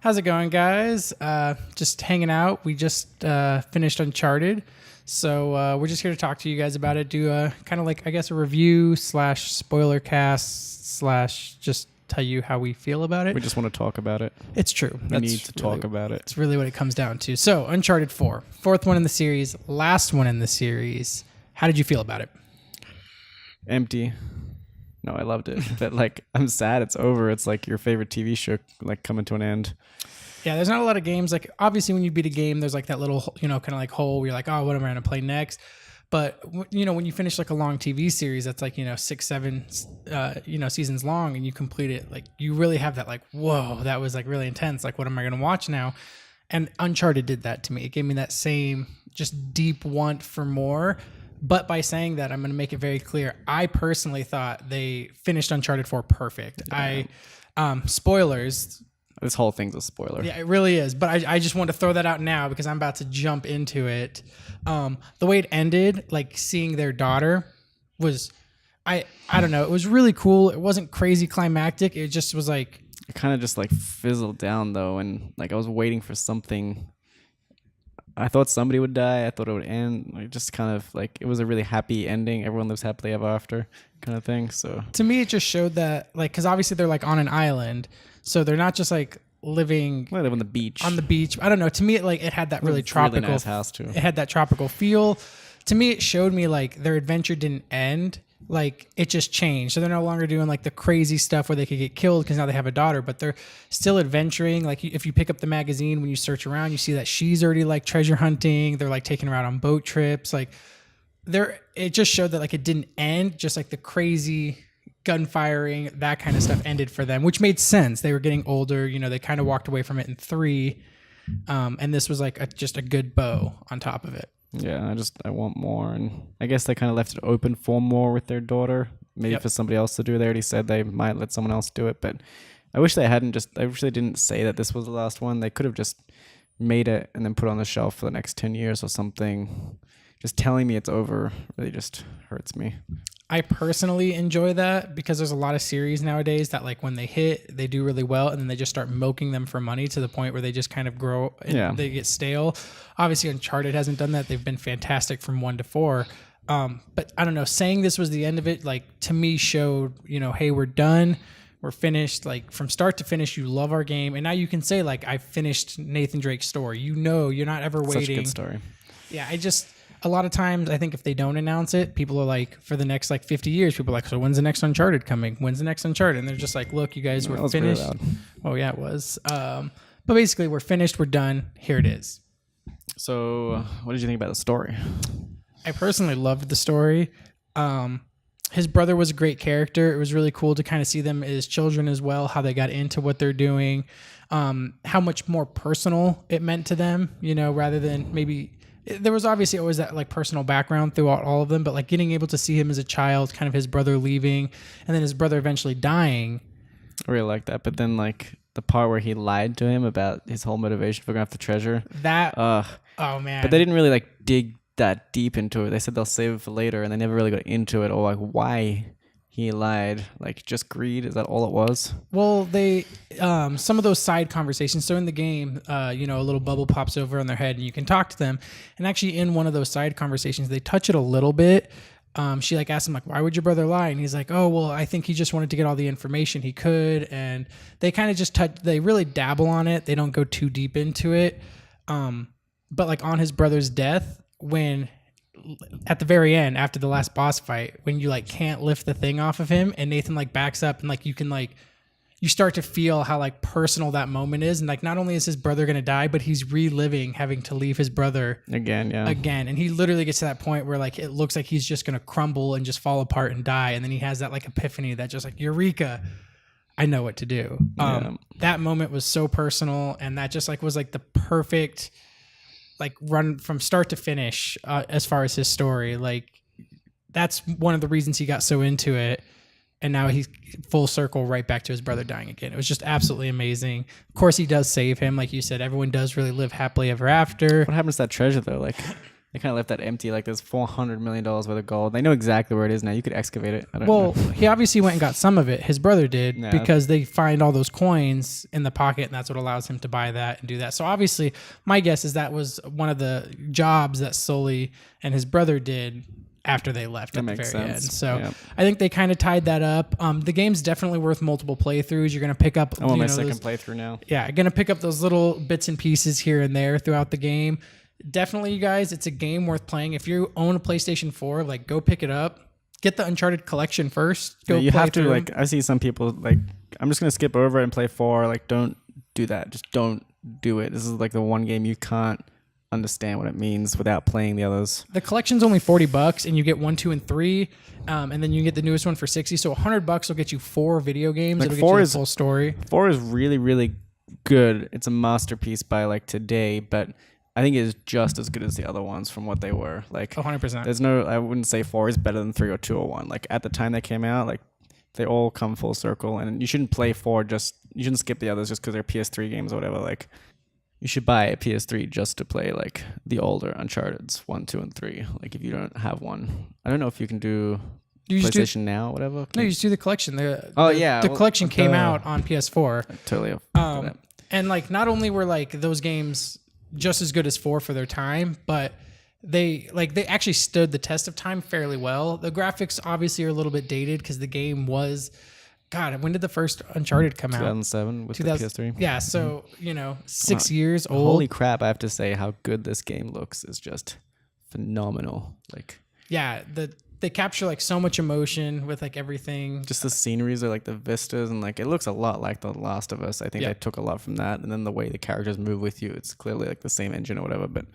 How's it going, guys? Just hanging out. We just finished Uncharted, so we're just here to talk to you guys about it. Do kind of like, I guess, a review / spoiler cast / just tell you how we feel about it. We just want to talk about it. It's true. We need to talk about it. It's really what it comes down to. So, Uncharted 4, fourth one in the series, last one in the series. How did you feel about it? Empty. No, I loved it. But like, I'm sad it's over. It's like your favorite TV show like coming to an end. Yeah, there's not a lot of games. Like, obviously, when you beat a game, there's like that little, kind of like hole where you're like, oh, what am I going to play next? But, when you finish like a long TV series that's like, 6, 7, seasons long and you complete it, like you really have that like, whoa, that was like really intense. Like, what am I going to watch now? And Uncharted did that to me. It gave me that same just deep want for more. But by saying that, I'm going to make it very clear. I personally thought they finished Uncharted 4 perfect. Yeah. Spoilers. This whole thing's a spoiler. Yeah, it really is. But I just want to throw that out now because I'm about to jump into it. The way it ended, like seeing their daughter was, I don't know. It was really cool. It wasn't crazy climactic. It just was like. It kind of just like fizzled down though. And like I was waiting for something. I thought somebody would die. I thought it would end. Like just kind of like it was a really happy ending. Everyone lives happily ever after kind of thing. So to me, it just showed that like, because obviously they're like on an island, so they're not just like living. They live on the beach. On the beach. I don't know. To me, it had that really tropical. Really nice house too. It had that tropical feel. To me, it showed me like their adventure didn't end. Like it just changed. So they're no longer doing like the crazy stuff where they could get killed because now they have a daughter, but they're still adventuring. Like if you pick up the magazine, when you search around, you see that she's already like treasure hunting. They're like taking her out on boat trips. Like it just showed that like it didn't end. Just like the crazy gun firing, that kind of stuff ended for them, which made sense. They were getting older. They kind of walked away from it in 3. And this was like just a good bow on top of it. Yeah, I want more, and I guess they kind of left it open for more with their daughter. Maybe for somebody else to do. They already said they might let someone else do it, but I wish they hadn't. I wish they didn't say that this was the last one. They could have just made it and then put it on the shelf for the next 10 years or something. Just telling me it's over really just hurts me. I personally enjoy that because there's a lot of series nowadays that like when they hit, they do really well and then they just start milking them for money to the point where they just kind of grow and they get stale. Obviously Uncharted hasn't done that. They've been fantastic from 1 to 4. But I don't know, saying this was the end of it, like to me showed, hey, we're done. We're finished. Like from start to finish, you love our game. And now you can say like, I finished Nathan Drake's story. You're not ever waiting. Such a good story. Yeah, a lot of times, I think if they don't announce it, people are like, for the next like 50 years, people are like, so when's the next Uncharted coming? When's the next Uncharted? And they're just like, look, you guys, we're finished. Oh, yeah, it was. But basically, we're finished. We're done. Here it is. So what did you think about the story? I personally loved the story. His brother was a great character. It was really cool to kind of see them as children as well, how they got into what they're doing, how much more personal it meant to them, rather than maybe... There was obviously always that like personal background throughout all of them, but like getting able to see him as a child, kind of his brother leaving and then his brother eventually dying. I really like that. But then like the part where he lied to him about his whole motivation for going after treasure. Oh man. But they didn't really like dig that deep into it. They said they'll save it for later and they never really got into it or like why he lied. Like just greed. Is that all it was? Well, they some of those side conversations. So in the game, a little bubble pops over on their head and you can talk to them. And actually in one of those side conversations, they touch it a little bit. She like asked him like, why would your brother lie? And he's like, oh, well, I think he just wanted to get all the information he could. And they kind of just they really dabble on it. They don't go too deep into it. But like on his brother's death, when at the very end, after the last boss fight, when you like can't lift the thing off of him and Nathan like backs up and like you can like you start to feel how like personal that moment is, and like not only is his brother gonna die, but he's reliving having to leave his brother again, and he literally gets to that point where like it looks like he's just gonna crumble and just fall apart and die, and then he has that like epiphany that just like Eureka, I know what to do. That moment was so personal, and that just like was like the perfect like run from start to finish as far as his story. Like that's one of the reasons he got so into it. And now he's full circle right back to his brother dying again. It was just absolutely amazing. Of course, he does save him. Like you said, everyone does really live happily ever after. What happens to that treasure though? Like They kind of left that empty. Like there's $400 million worth of gold. They know exactly where it is now. You could excavate it. I don't Well, know. he obviously went and got some of it. His brother did Yeah. because they find all those coins in the pocket, and that's what allows him to buy that and do that. So obviously, my guess is that was one of the jobs that Sully and his brother did after they left at the very end. So Yeah. I think they kind of tied that up. The game's definitely worth multiple playthroughs. You're going to pick up. I'm on my those, second playthrough now. Yeah, going to pick up those little bits and pieces here and there throughout the game. Definitely, you guys, it's a game worth playing. If you own a PlayStation 4, like go pick it up. Get the Uncharted collection first. Go You play have to through like. I see some people like. I'm just gonna skip over it and play 4. Like, don't do that. Just don't do it. This is like the one game you can't understand what it means without playing the others. The collection's only $40, and you get 1, 2, and 3, and then you get the newest one for $60. So $100 will get you 4 video games. Like It'll 4 get you is- the full story. 4 is really, really good. It's a masterpiece by like today, but I think it is just as good as the other ones from what they were. Like 100%. there's no, I wouldn't say 4 is better than 3 or 2 or 1. Like at the time they came out, like they all come full circle, and you shouldn't play 4 you shouldn't skip the others just because they're PS3 games or whatever. Like you should buy a PS3 just to play like the older Uncharted's 1, 2, and 3. Like if you don't have one, I don't know if you can do You just do, PlayStation Now, whatever. no, you just do the collection. The Well, collection came duh. out on PS4. Totally. And like not only were like those games just as good as 4 for their time, but they actually stood the test of time fairly well. The graphics obviously are a little bit dated because the game was, God, when did the first Uncharted come out? 2007 with the PS3. Yeah, so 6 years old. Holy crap! I have to say how good this game looks is just phenomenal. Like Yeah, they capture like so much emotion with like everything. just the sceneries are like the vistas, and like it looks a lot like The Last of Us. I think Yeah. they took a lot from that, and then the way the characters move with you, it's clearly like the same engine or whatever. But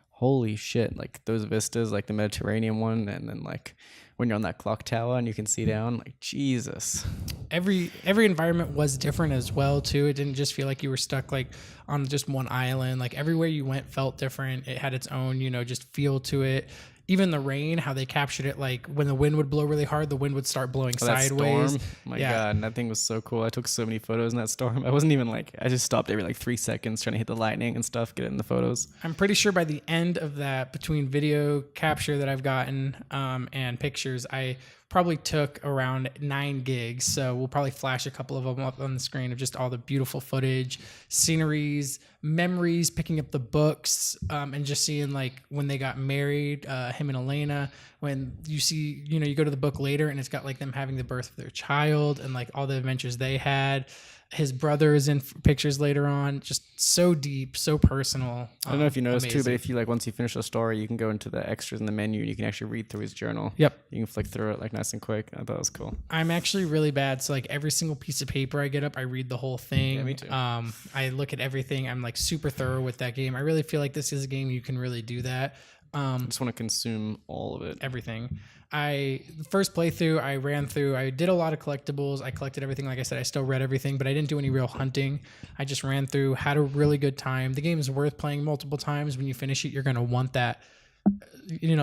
holy shit, like those vistas, like the Mediterranean one, and then like when you're on that clock tower and you can see down, like Jesus. Every environment was different as well too. It didn't just feel like you were stuck like on just one island. Like everywhere you went felt different. It had its own, just feel to it. Even the rain, how they captured it, like when the wind would blow really hard, the wind would start blowing Oh, that sideways. storm. My Yeah. God, and that thing was so cool. I took so many photos in that storm. I wasn't even like, I just stopped every like 3 seconds trying to hit the lightning and stuff, get it in the photos. I'm pretty sure by the end of that, between video capture that I've gotten and pictures, I probably took around 9 gigs. So we'll probably flash a couple of them up on the screen of just all the beautiful footage, sceneries, memories, picking up the books, and just seeing like when they got married, him and Elena. When you see, you go to the book later and it's got like them having the birth of their child and like all the adventures they had. His brother is in pictures later on. Just so deep, so personal. I don't know if you noticed too, but amazing. if you like, once you finish the story, you can go into the extras in the menu and you can actually read through his journal. Yep. You can flick through it like nice and quick. I thought it was cool. I'm actually really bad. So like every single piece of paper I get up, I read the whole thing. Yeah, me too. I look at everything. I'm like super thorough with that game. I really feel like this is a game you can really do that. I just want to consume all of it. Everything. The first playthrough I ran through, I did a lot of collectibles. I collected everything. Like I said, I still read everything, but I didn't do any real hunting. I just ran through, had a really good time. The game is worth playing multiple times. When you finish it, you're going to want that,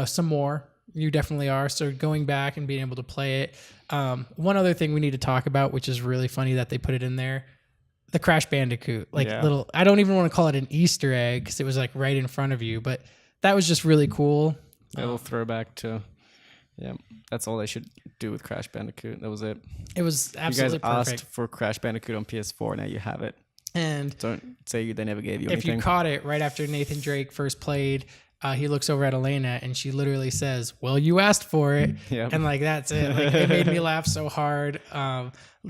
some more. You definitely are. So going back and being able to play it. One other thing we need to talk about, which is really funny that they put it in there, the Crash Bandicoot, Yeah. I don't even want to call it an Easter egg because it was like right in front of you, but that was just really cool. A little throwback to, yeah, that's all they should do with Crash Bandicoot. That was it. It was You absolutely guys perfect. asked for Crash Bandicoot on PS4. Now you have it. And Don't say they never gave you if anything. you caught it right after Nathan Drake first played, he looks over at Elena and she literally says, "Well, you asked for it." Yep. And like, that's it. Like, it made me laugh so hard.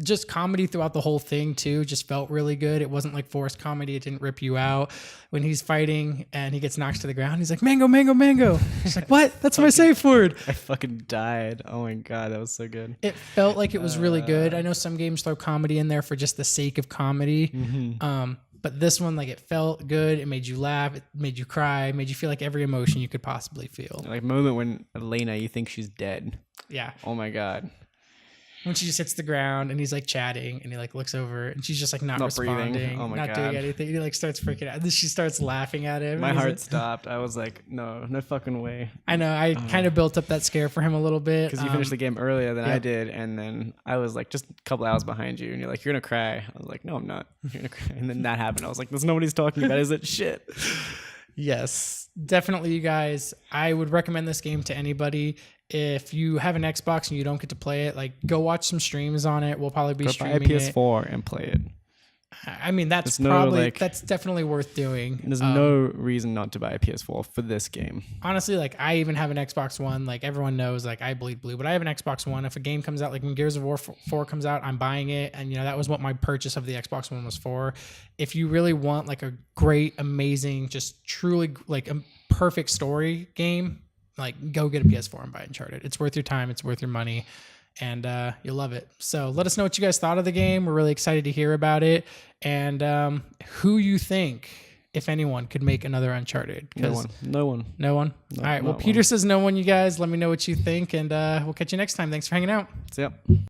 Just comedy throughout the whole thing too, just felt really good. It wasn't like forced comedy. It didn't rip you out. When he's fighting and he gets knocked to the ground, he's like, "Mango, mango, mango." She's like, "What? That's my safe word." I fucking died. Oh my God, that was so good. It felt like it was really good. I know some games throw comedy in there for just the sake of comedy. But this one, like, it felt good. It made you laugh. It made you cry. It made you feel like every emotion you could possibly feel. Like moment when Elena, you think she's dead. Yeah. Oh my God. When she just hits the ground and he's like chatting and he like looks over and she's just like not breathing. responding, Oh my not God. doing anything. He like starts freaking out. And then she starts laughing at him. My and he's heart like- stopped. I was like, no fucking way. I know. I kind of built up that scare for him a little bit. Because you finished the game earlier than I yep. did, and then I was like just a couple hours behind you, and you're like, "You're gonna cry." I was like, "No, I'm not. You're gonna cry." And then that happened. I was like, "There's nobody's talking about. Is it shit?" Yes, definitely, you guys. I would recommend this game to anybody. If you have an Xbox and you don't get to play it, like go watch some streams on it. We'll probably be Go buy a streaming it. PS4 and play it. I mean, that's There's no, probably like- that's definitely worth doing. There's no reason not to buy a PS4 for this game. Honestly, like I even have an Xbox One. Like everyone knows, like I bleed blue, but I have an Xbox One. If a game comes out, like when Gears of War 4 comes out, I'm buying it, and that was what my purchase of the Xbox One was for. If you really want like a great, amazing, just truly like a perfect story game, like go get a PS4 and buy Uncharted. It's worth your time. It's worth your money. And you'll love it. So let us know what you guys thought of the game. We're really excited to hear about it. And who you think, if anyone, could make another Uncharted. No one. No one? No, All right. Well, Peter says no one, you guys. Let me know what you think. And we'll catch you next time. Thanks for hanging out. Yep.